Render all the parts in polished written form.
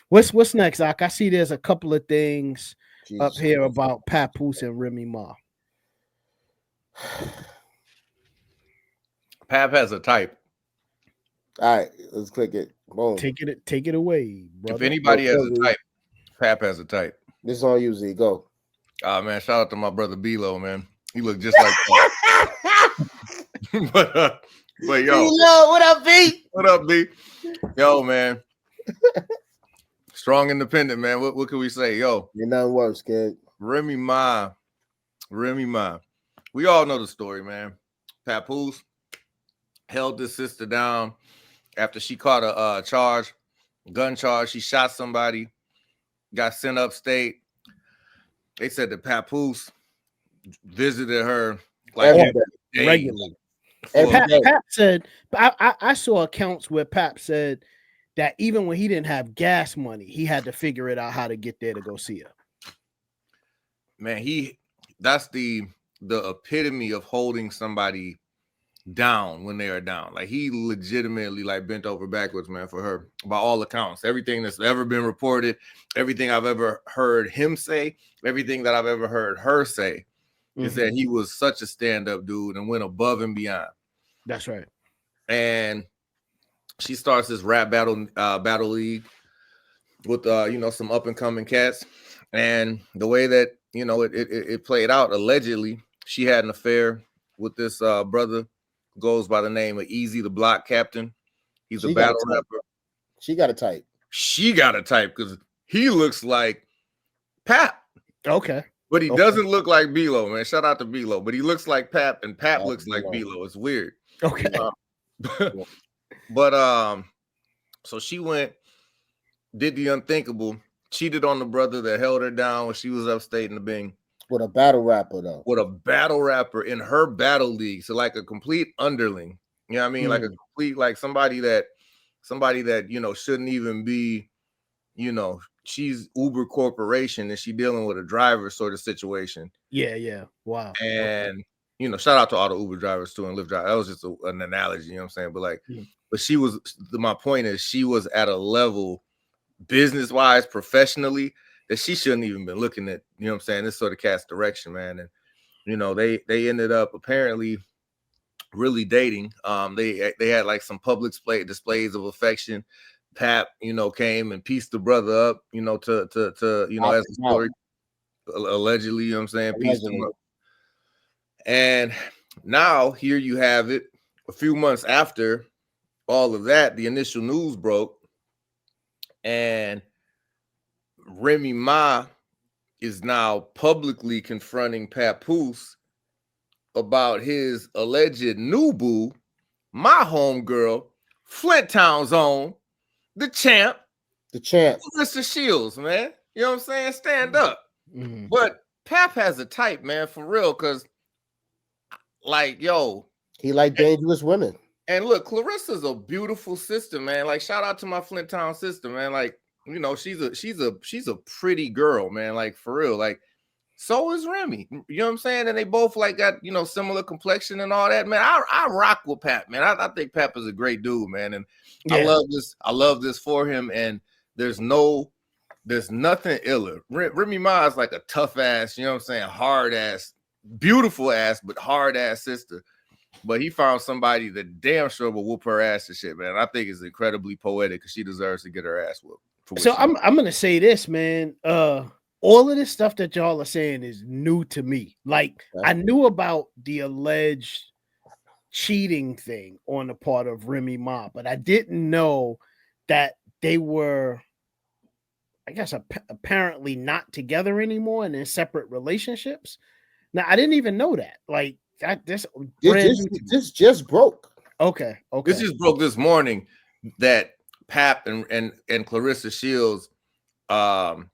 What's next, Zach? I see there's a couple of things up Jesus here Christ. about Papoose and Remy Ma. Pap has a type. All right, let's click it. Boom. Take it away, brother. If anybody has a Philly. type, Pap has a type. This is on you, Z. Go. Man, shout out to my brother B-Lo, man. He looked just like that. but yo, what up, B? what up, B? Yo, man. Strong independent, man. What can we say? Yo, You're nothing worse, kid. Remy Ma. We all know the story, man. Papoose held his sister down after she caught a gun charge. She shot somebody, got sent upstate. They said that Papoose visited her like regularly. And Pap said, I saw accounts where Pap said that even when he didn't have gas money, he had to figure it out how to get there to go see her. Man, that's the epitome of holding somebody down when they are down. Like, he legitimately like bent over backwards, man, for her, by all accounts. Everything that's ever been reported, everything I've ever heard him say, everything that I've ever heard her say is that he was such a stand-up dude and went above and beyond. That's right. And she starts this rap battle league with some up-and-coming cats. And the way that it played out, allegedly she had an affair with this brother, goes by the name of Easy the Block Captain. He's a battle rapper. She got a type. She got a type because he looks like Pap. Okay. But he doesn't look like B-Lo, man. Shout out to B-Lo. But he looks like Pap, and Pap looks like B-Lo. It's weird. Okay. But so she did the unthinkable, cheated on the brother that held her down when she was upstate in the Bing. With a battle rapper, though. With a battle rapper in her battle league. So like a complete underling. You know what I mean? Like a complete, like somebody that, shouldn't even be, she's Uber Corporation and she dealing with a driver sort of situation. Yeah. Wow. And, shout out to all the Uber drivers too and Lyft drivers. That was just an analogy, you know what I'm saying? But like, but my point is she was at a level business-wise, professionally, that she shouldn't even been looking at, you know what I'm saying, this sort of cat's direction, man. And, they ended up apparently really dating. They had like some public displays of affection. Pap, came and pieced the brother up, to as the story allegedly, you know what I'm saying, pieced him up. And now here you have it. A few months after all of that, the initial news broke, and Remy Ma is now publicly confronting Papoose about his alleged new boo, my homegirl, Flint Town's own, the champ, Claressa Shields, man. You know what I'm saying? Stand up. But Pap has a type, man, for real, because, like, he like dangerous women. And look, Claressa's a beautiful sister, man. Like, shout out to my Flint Town sister, man. Like, she's a pretty girl, man. Like, for real. Like, so is Remy. You know what I'm saying? And they both like got, similar complexion and all that, man. I rock with Pap, man. I think Pap is a great dude, man. And I love this for him. And there's nothing iller. Remy Ma is like a tough ass, you know what I'm saying? Hard ass, beautiful ass, but hard ass sister. But he found somebody that damn sure will whoop her ass and shit, man. I think it's incredibly poetic because she deserves to get her ass whooped. So I'm gonna say this, man. All of this stuff that y'all are saying is new to me. Like, I knew about the alleged cheating thing on the part of Remy Ma, but I didn't know that they were, I guess, apparently not together anymore and in separate relationships. Now, I didn't even know that. Like, this just broke. Okay. This just broke this morning that Pap and Claressa Shields are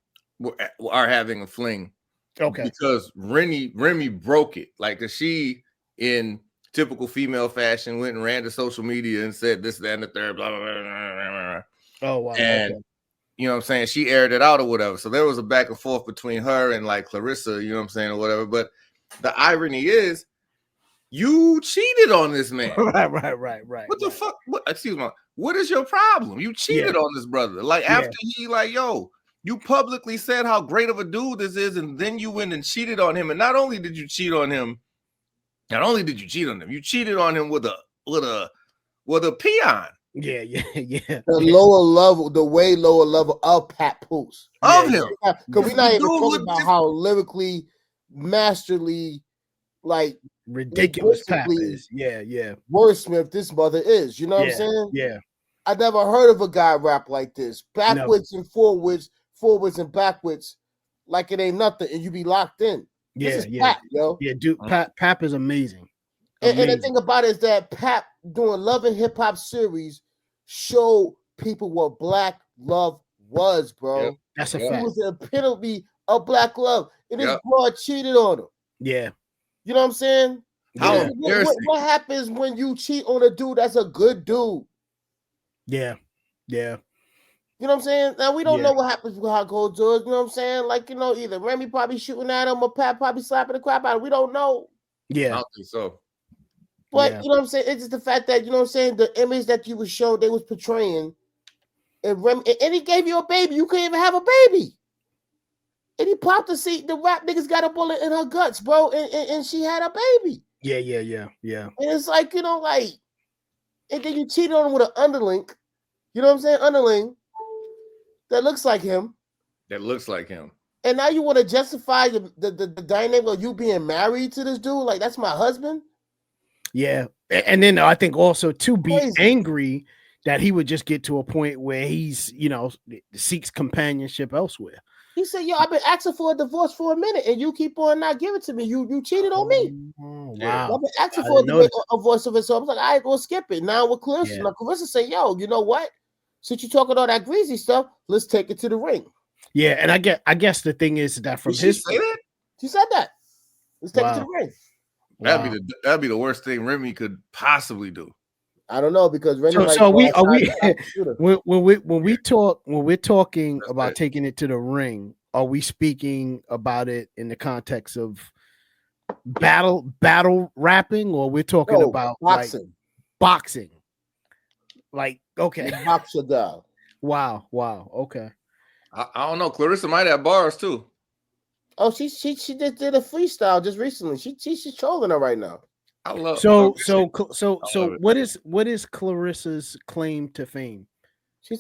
having a fling. Okay. Because Remy broke it. Like, she, in typical female fashion, went and ran to social media and said this, that, and the third, blah, blah, blah, blah, blah. Oh, wow. And you know what I'm saying? She aired it out or whatever. So there was a back and forth between her and like Claressa, you know what I'm saying, or whatever. But the irony is, you cheated on this man. Right. What the fuck? Excuse me. what is your problem? You cheated on this brother. Like after he like, yo, you publicly said how great of a dude this is, and then you went and cheated on him. And not only did you cheat on him, you cheated on him with a peon. Yeah. The lower level, the way lower level of Papoose. Of him. Because we're not even talking about how lyrically, masterly, like ridiculous Pap is. Yeah. Wordsmith this mother is. You know what I'm saying? Yeah. I never heard of a guy rap like this. Backwards and forwards and backwards, like it ain't nothing, and you be locked in. This is Pap, yo. Yeah, dude, Pap is amazing. And the thing about it is that Pap doing Love and Hip Hop series showed people what black love was, bro. Yep. That's a fact. It was the epitome of black love. And his broad cheated on him. Yeah. You know what I'm saying? Yeah. What happens when you cheat on a dude that's a good dude? Yeah. You know what I'm saying? Now, we don't know what happens with how gold George. You know what I'm saying? Like, either Remy probably shooting at him or Pat probably slapping the crap out of him. We don't know. Yeah. I don't think so. But, you know what I'm saying? It's just the fact that, you know what I'm saying, the image that you was showing, they was portraying, and he gave you a baby. You couldn't even have a baby. And he popped the seat. The rap niggas got a bullet in her guts, bro, and she had a baby. Yeah. And it's like, and then you cheated on him with an underling. You know what I'm saying? Underling that looks like him. And now you want to justify the dynamic of you being married to this dude? Like, that's my husband? Yeah. And then I think also to be angry that he would just get to a point where he's, seeks companionship elsewhere. He said, yo, I've been asking for a divorce for a minute and you keep on not giving it to me. You cheated on me. Wow. I've been asking for a divorce of it. So I was like, I ain't gonna skip it. Now with Claressa, Claressa say, yo, you know what? Since you're talking all that greasy stuff, let's take it to the ring. Yeah, and I guess the thing is that from Did she say that? She said that. Let's take it to the ring. That'd be the worst thing Remy could possibly do. I don't know, because Remy when we're talking about taking it to the ring, are we speaking about it in the context of battle rapping, or we're talking about boxing? Like, okay, boxer girl. Wow, okay. I don't know. Claressa might have bars too. Oh, she just did a freestyle just recently. She's trolling her right now. I love what is Claressa's claim to fame?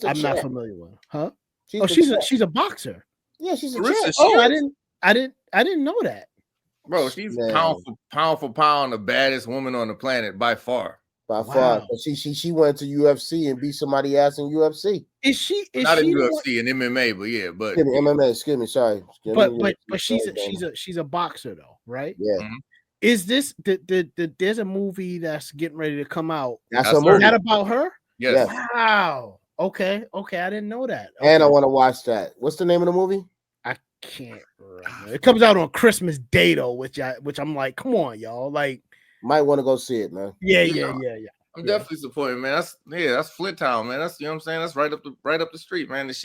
I'm not familiar with her. Huh? She's a boxer. Yeah, she's a Claressa. Oh, I didn't know that. Bro, she's pound for pound the baddest woman on the planet by far. By far. But she went to UFC and beat somebody ass in UFC. Is she not in UFC and MMA, but yeah, but MMA, excuse me, sorry. But she's a boxer though, right? Yeah. Mm-hmm. Is this there's a movie that's getting ready to come out? That's a movie. Is that about her? Yes. Wow. Okay. I didn't know that. Okay. And I want to watch that. What's the name of the movie? I can't remember. It comes out on Christmas Day though, which I'm like, come on, y'all. Like, might want to go see it, man. Yeah. I'm definitely supporting, man. That's Flint Town, man. That's, you know what I'm saying? That's right up the street, man. And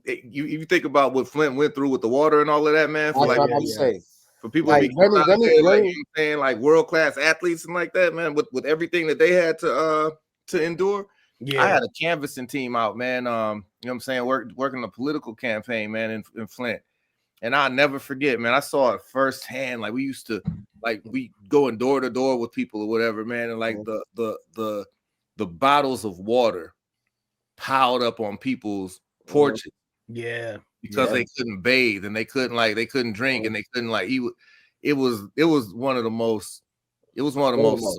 you think about what Flint went through with the water and all of that, man. For for people like, like world-class athletes and like that, man, with everything that they had to endure. Yeah, I had a canvassing team out, man. You know what I'm saying? Working a political campaign, man, in Flint. And I'll never forget, man. I saw it firsthand. Like, we used to, we going door to door with people or whatever, man. And like the bottles of water piled up on people's porches. Yeah. Because they couldn't bathe and they couldn't drink and they couldn't eat. It was one of the most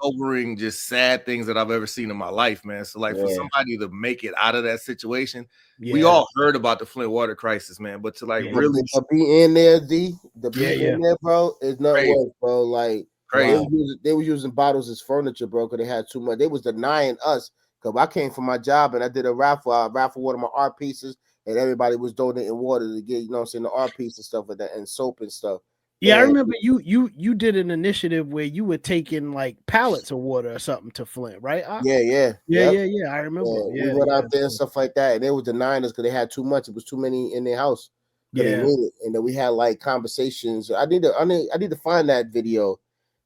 sobering, just sad things that I've ever seen in my life, man. So for somebody to make it out of that situation, we all heard about the Flint water crisis, man. But to really be in there, in there, bro, is nothing worse, bro. Like, they were using bottles as furniture, bro, because they had too much. They was denying us, because I came from my job and I did a raffle. I raffled one of my art pieces, and everybody was donating water to get, the art piece and stuff like that, and soap and stuff. Yeah, I remember you did an initiative where you were taking pallets of water or something to Flint, right? Yeah. I remember. We went out there and stuff like that, and they were denying us because they had too much. It was too many in their house. Yeah, and then we had conversations. I need to find that video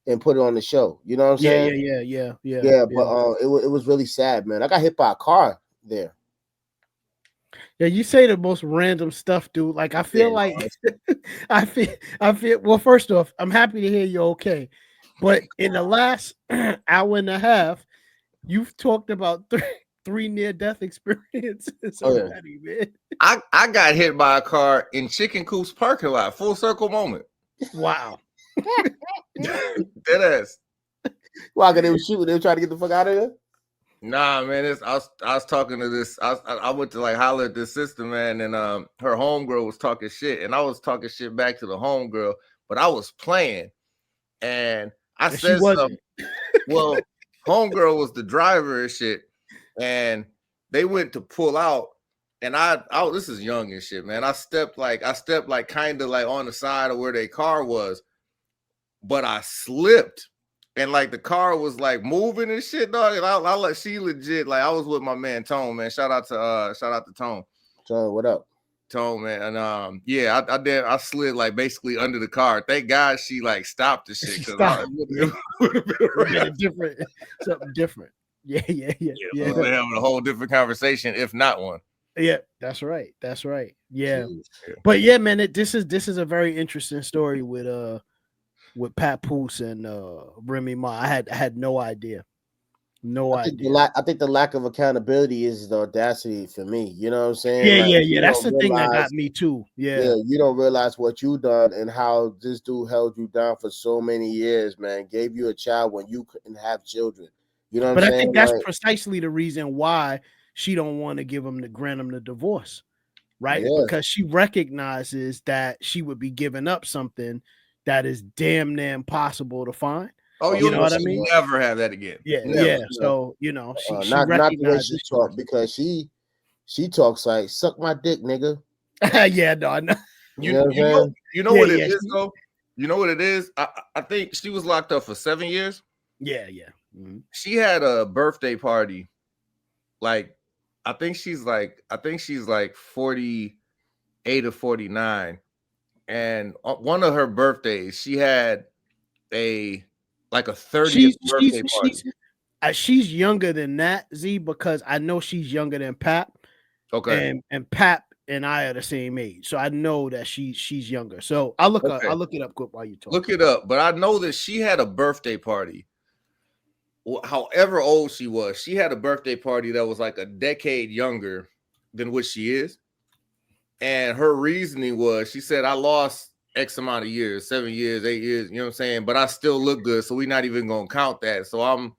and put it on the show. You know what I'm saying? Yeah. But it was really sad, man. I got hit by a car there. Yeah, you say the most random stuff, dude. Like I feel like I feel well, first off, I'm happy to hear you're okay. But in the last hour and a half, you've talked about three near-death experiences already, man. I got hit by a car in Chicken Coop's parking lot, full circle moment. Wow. Dead ass. Why? Cause they were shooting, they were trying to get the fuck out of there? Nah, man. I was talking to this. I went to like holler at this sister, man, and her homegirl was talking shit, and I was talking shit back to the homegirl, but I was playing, and I said something. Well, homegirl was the driver and shit, and they went to pull out, and I this is young and shit, man. I stepped like kind of like on the side of where their car was, but I slipped. And like the car was like moving and shit, dog. And I like she legit, like I was with my man Tone, man. Shout out to Tone. Tone, what up? Tone, man. And I slid like basically under the car. Thank God she like stopped the shit. It would have been different, something different. Yeah. We're having a whole different conversation, if not one. Yeah, that's right. Yeah. But yeah, man, this is a very interesting story with Papoose and Remy Ma. I had no idea. I think the lack of accountability is the audacity for me. You know what I'm saying? Yeah. That's the thing that got me too. Yeah. You don't realize what you done and how this dude held you down for so many years, man. Gave you a child when you couldn't have children. You know what I'm saying? But I think that's precisely the reason why she don't want to grant him the divorce, right? Yeah. Because she recognizes that she would be giving up something that is damn near impossible to find. Oh, you know what I mean? Never have that again. Yeah, never. Yeah. So she not the way she talk, because she talks like suck my dick, nigga. Yeah, no, I know. You know what it is though. You know what it is. I think she was locked up for 7 years. Yeah. Mm-hmm. She had a birthday party. Like I think she's like 48 or 49. And one of her birthdays, she had a 30th birthday party. She's younger than that, Z, because I know she's younger than Pap. Okay. And Pap and I are the same age, so I know that she's younger. So I'll look it up quick while you talk. Look it up, but I know that she had a birthday party. However old she was, she had a birthday party that was like a decade younger than what she is. And her reasoning was, she said, I lost X amount of years, 7 years, 8 years, you know what I'm saying? But I still look good. So we're not even going to count that. So I'm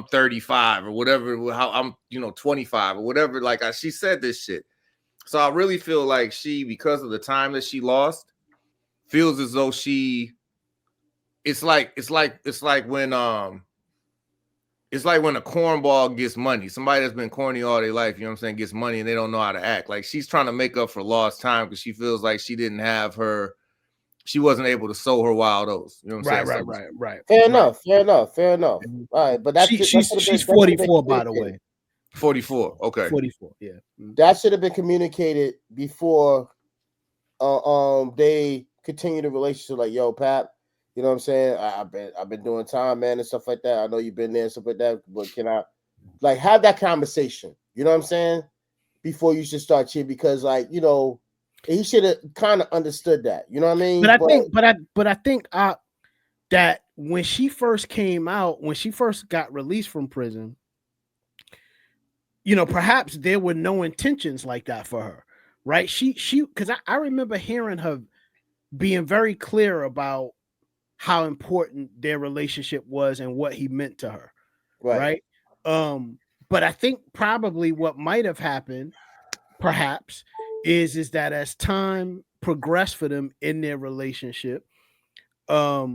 35 or whatever, how I'm, 25 or whatever. Like she said this shit. So I really feel like she, because of the time that she lost, feels as though it's like when a cornball gets money. Somebody that's been corny all their life, you know what I'm saying, gets money and they don't know how to act. Like she's trying to make up for lost time because she feels like she wasn't able to sow her wild oats. You know what I'm saying? Right. Fair enough. All right, but she's 44, by the way. 44. Okay. 44. Yeah. That should have been communicated before they continue the relationship. Like, yo, Pap, you know what I'm saying? I've been doing time, man, and stuff like that. I know you've been there and stuff like that, but can I have that conversation? You know what I'm saying? Before you should start cheating, because he should have kind of understood that. You know what I mean? But I think that when she first came out, when she first got released from prison, perhaps there were no intentions like that for her, right? She because I remember hearing her being very clear about how important their relationship was and what he meant to her. Right. But I think probably what might have happened, perhaps, is that as time progressed for them in their relationship, her,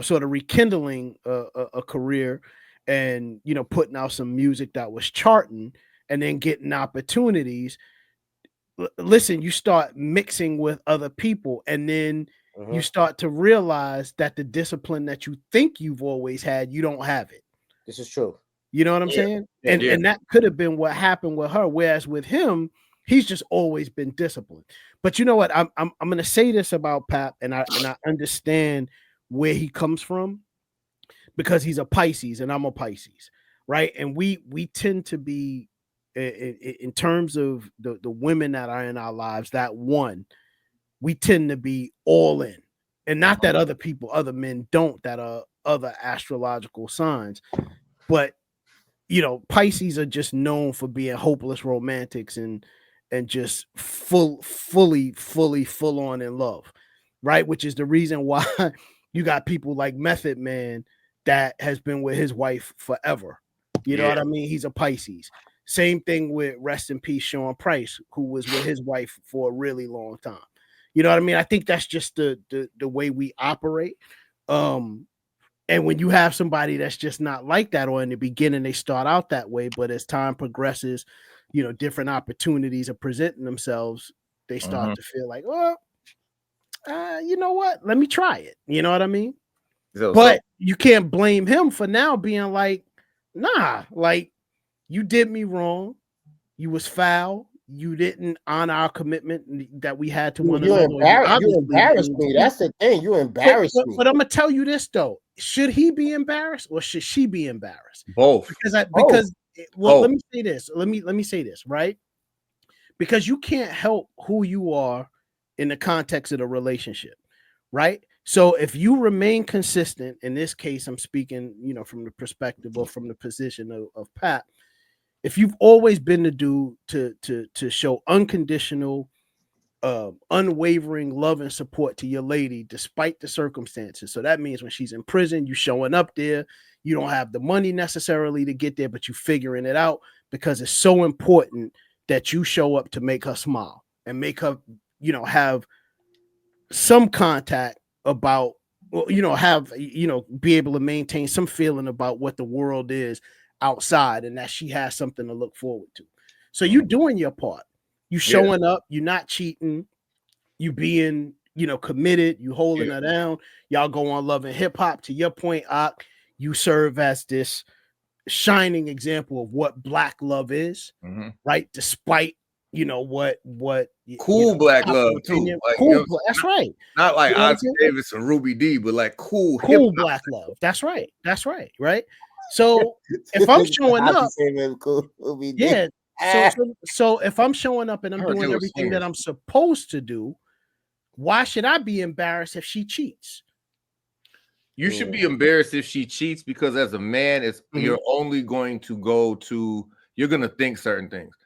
sort of rekindling a career and, putting out some music that was charting and then getting opportunities. Listen, you start mixing with other people, and then you start to realize that the discipline that you think you've always had, you don't have it. This is true. You know what I'm saying? And that could have been what happened with her. Whereas with him, He's just always been disciplined. But you know what? I'm going to say this about Pap, and I understand where he comes from, because he's a Pisces and I'm a Pisces, right? And we tend to be, in terms of the women that are in our lives, that one, we tend to be all in. And not that other men don't, that are other astrological signs, but you know, Pisces are just known for being hopeless romantics and just fully full on in love, right? Which is the reason why you got people like Method Man that has been with his wife forever. You know what I mean? He's a Pisces. Same thing with, rest in peace, Sean Price, who was with his wife for a really long time. You know what I mean? I think that's just the way we operate. And when you have somebody that's just not like that, or in the beginning they start out that way, but as time progresses, you know, different opportunities are presenting themselves, they start to feel like, well, you know what? Let me try it. You know what I mean? But you can't blame him for now being like, nah, like, you did me wrong. You was foul. You didn't honor our commitment that we had to one another. You embarrassed me. That's the thing. You embarrassed me. But I'm gonna tell you this though: should he be embarrassed or should she be embarrassed? Both. Because let me say this. Let me say this, right? Because you can't help who you are in the context of the relationship, right? So if you remain consistent, in this case, I'm speaking, you know, from the perspective or from the position of Pat. If you've always been the dude to show unconditional, unwavering love and support to your lady despite the circumstances, so that means when she's in prison, you showing up there. You don't have the money necessarily to get there, but you figuring it out because it's so important that you show up to make her smile and make her, you know, have some contact about, you know, have, you know, be able to maintain some feeling about what the world is outside, and that she has something to look forward to. So you doing your part. You showing up, you're not cheating, you being, you know, committed, you holding her down. Y'all go on Love and Hip Hop. To your point, you serve as this shining example of what Black love is, right? Despite, you know, what cool, you know, Black love too. Like, cool, you know, that's right. Not like Ozzy Davis and Ruby D, but like cool Black love. That's right. That's right. Right. So if I'm showing up, so if I'm showing up and I'm doing everything that I'm supposed to do, why should I be embarrassed if she cheats? You should be embarrassed if she cheats, because as a man, it's you're only going to you're gonna think certain things.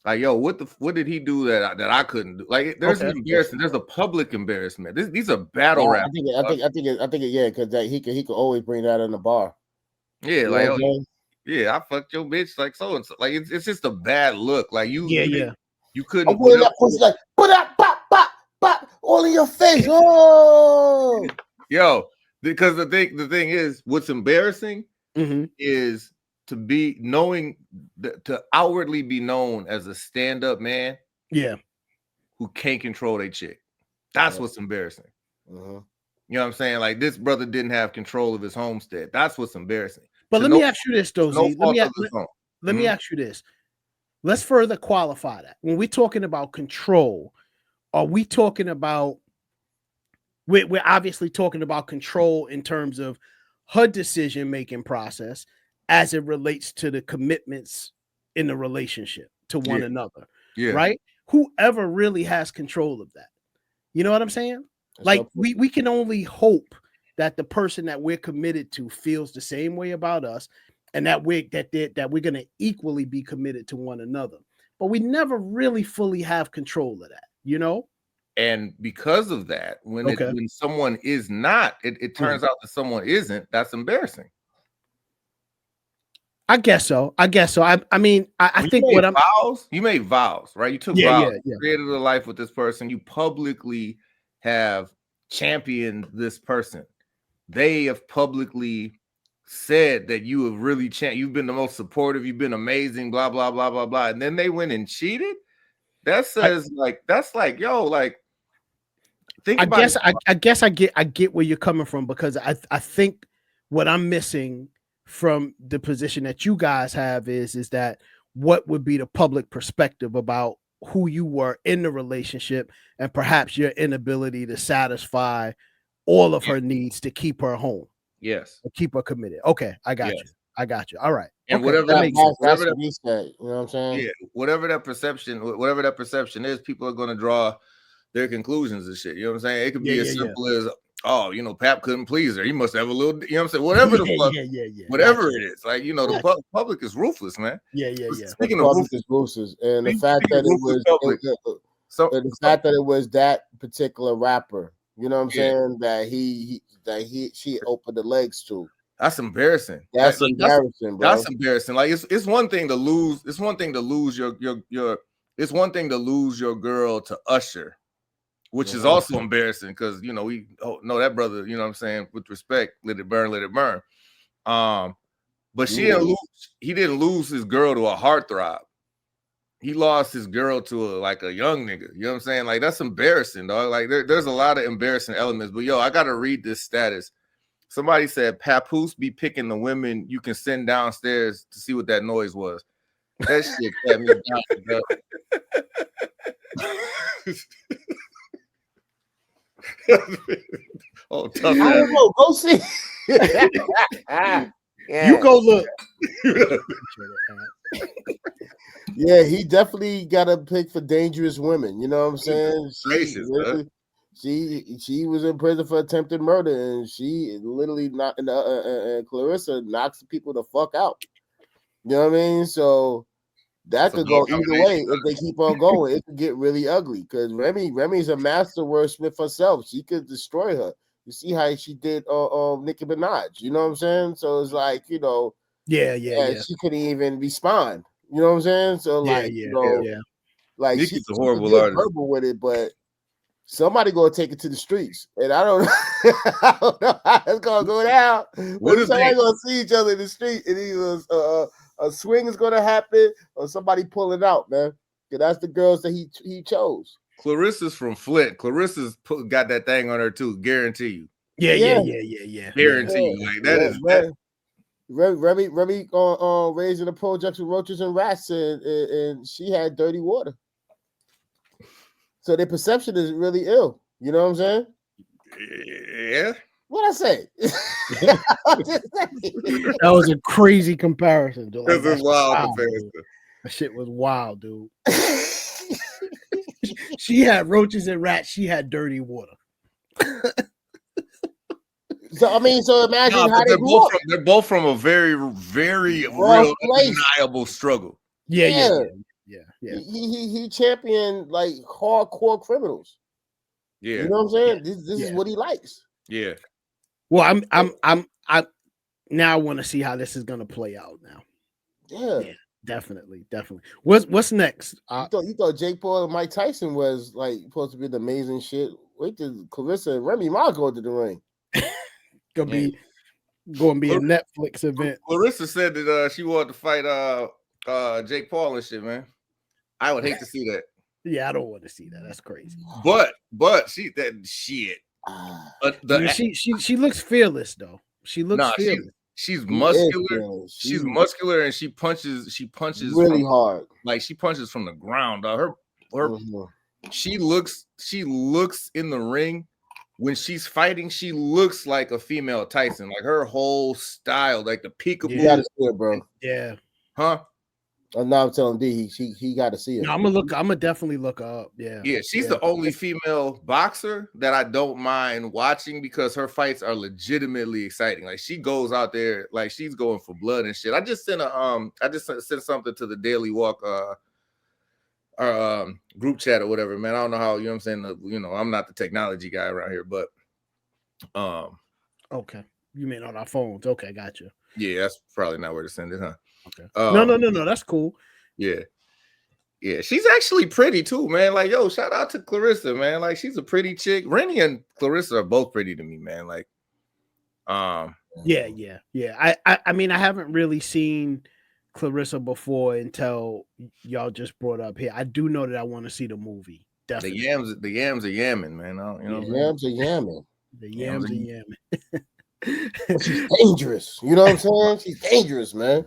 Like, yo, what did he do that I couldn't do? Like, there's an embarrassment. There's a public embarrassment. These are battle rap. I think it, because he could always bring that in the bar. Yeah, you like, I fucked your bitch, like so and so. Like, it's just a bad look. Like you couldn't. I'm that pussy like put up, pop, pop, pop, all in your face. Oh, yo, because the thing is, what's embarrassing is to be to outwardly be known as a stand-up man, who can't control their chick. That's what's embarrassing. You know what I'm saying? Like, this brother didn't have control of his homestead. That's what's embarrassing. But let me ask you this, though, Z. Let me ask you this. Let's further qualify that. When we're talking about control, are we talking about, we're obviously talking about control in terms of her decision-making process as it relates to the commitments in the relationship to one another, right? Whoever really has control of that. You know what I'm saying? Like, we can only hope that the person that we're committed to feels the same way about us, and that we're going to equally be committed to one another. But we never really fully have control of that, you know? And because of that, when someone is not, it turns out that someone isn't, that's embarrassing. I guess so. I mean, I think you made vows, right? You took vows, created a life with this person. You publicly have championed this person. They have publicly said that you have really you've been the most supportive, you've been amazing, blah, blah, blah, blah, blah. And then they went and cheated. That says that's like, yo, like, think about it. I guess I get where you're coming from, because I think what I'm missing from the position that you guys have is that what would be the public perspective about who you were in the relationship and perhaps your inability to satisfy all of her needs to keep her home. Yes. To keep her committed. Okay, I got you. I got you. All right. And okay. whatever that makes sense. Whatever that, he said, you know what I'm saying? Yeah, whatever that perception is, people are going to draw their conclusions and shit. You know what I'm saying? It could be as simple as, oh, you know, Pap couldn't please her. He must have a little, you know what I'm saying? Whatever the fuck, whatever it is. Like, you know, the public is ruthless, man. Yeah. Speaking of ruthless, and the fact that it was the fact that it was that particular rapper, you know what I'm saying, that she opened the legs to. That's embarrassing. That's embarrassing, bro. That's embarrassing. Like it's one thing to lose. It's one thing to lose your. It's one thing to lose your girl to Usher, which is also embarrassing because you know we know that brother. You know what I'm saying? With respect, let it burn, let it burn. But she didn't lose. He didn't lose his girl to a heartthrob. He lost his girl to a young nigga. You know what I'm saying? Like that's embarrassing, dog. Like there's a lot of embarrassing elements. But yo, I gotta read this status. Somebody said Papoose be picking the women you can send downstairs to see what that noise was. That shit kept me down, oh, tough. I don't know. Go see. You go look. Yeah, he definitely got a pick for dangerous women. You know what I'm saying? She was in prison for attempted murder, and she literally knocked. Claressa knocks people the fuck out. You know what I mean? So that could go either way if they keep on going. It could get really ugly because Remy's a master wordsmith herself. She could destroy her. You see how she did Nicki Minaj. You know what I'm saying? So it's like, you know, yeah. She couldn't even respond. You know what I'm saying? So like, like Nicki's she's a horrible artist. Verbal with it, but somebody gonna take it to the streets, and I don't know how it's gonna go down. Somebody gonna see each other in the street, and either a swing is gonna happen or somebody pulling out, man. Because that's the girls that he chose. Claressa's from Flint. Claressa's got that thing on her too. Guarantee you. Yeah. Guarantee you. Like that is. That. Remy raising the projects with roaches and rats, and she had dirty water. So their perception is really ill. You know what I'm saying? Yeah. What I say? That was a crazy comparison. Dude. Like, that's wild comparison. Dude. That shit was wild, dude. She had roaches and rats. She had dirty water. So I mean, so imagine how they're both from a very, very real undeniable struggle. Yeah. He championed like hardcore criminals. Yeah, you know what I'm saying. This is what he likes. Yeah. Well, I'm now I want to see how this is gonna play out now. Yeah. Definitely. What's next? You thought Jake Paul and Mike Tyson was like supposed to be the amazing shit. Wait till Claressa and Remy Ma go to the ring. Gonna be a Netflix event. Claressa said that she wanted to fight Jake Paul and shit, man. I would hate to see that. Yeah, I don't want to see that. That's crazy. But she that shit. She looks fearless though. She looks fearless. She's muscular. She's muscular, and she punches really hard. Like she punches from the ground. Her she looks in the ring. When she's fighting, she looks like a female Tyson. Like her whole style, like the peekaboo. You gotta see it, bro. Yeah. Huh? I'm telling D, he got to see it. No, I'm gonna definitely look her up. Yeah. Yeah, she's the only female boxer that I don't mind watching because her fights are legitimately exciting. Like she goes out there, like she's going for blood and shit. I just sent sent something to the Daily Walk our group chat or whatever, man. I don't know how, you know what I'm saying? You know, I'm not the technology guy around here, but okay. You mean on our phones. Okay, gotcha. Yeah, that's probably not where to send it, huh? Okay. No, that's cool. Yeah. Yeah, she's actually pretty too, man. Like, yo, shout out to Claressa, man. Like, she's a pretty chick. Remy and Claressa are both pretty to me, man. Like, yeah. I mean, I haven't really seen Claressa before until y'all just brought up here. I do know that I want to see the movie. Definitely. The yams are yamming, man. The yams are yamming. The yams are yamming. She's dangerous. You know what I'm saying? She's dangerous, man.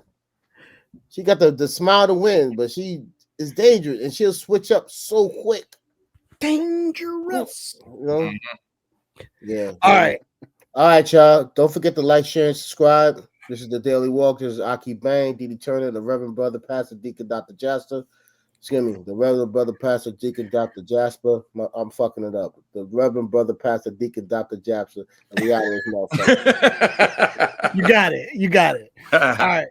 She got the smile to win, but she is dangerous, and she'll switch up so quick. Dangerous. You know? Yeah. All right, y'all. Don't forget to like, share, and subscribe. This is the Daily Walk. This is Aki Bang, Didi Turner, the Reverend Brother Pastor Deacon Dr. Jasper. Excuse me, the Reverend Brother Pastor Deacon Dr. Jasper. I'm fucking it up. The Reverend Brother Pastor Deacon Dr. Jasper. The reality is motherfucker. You got it. All right.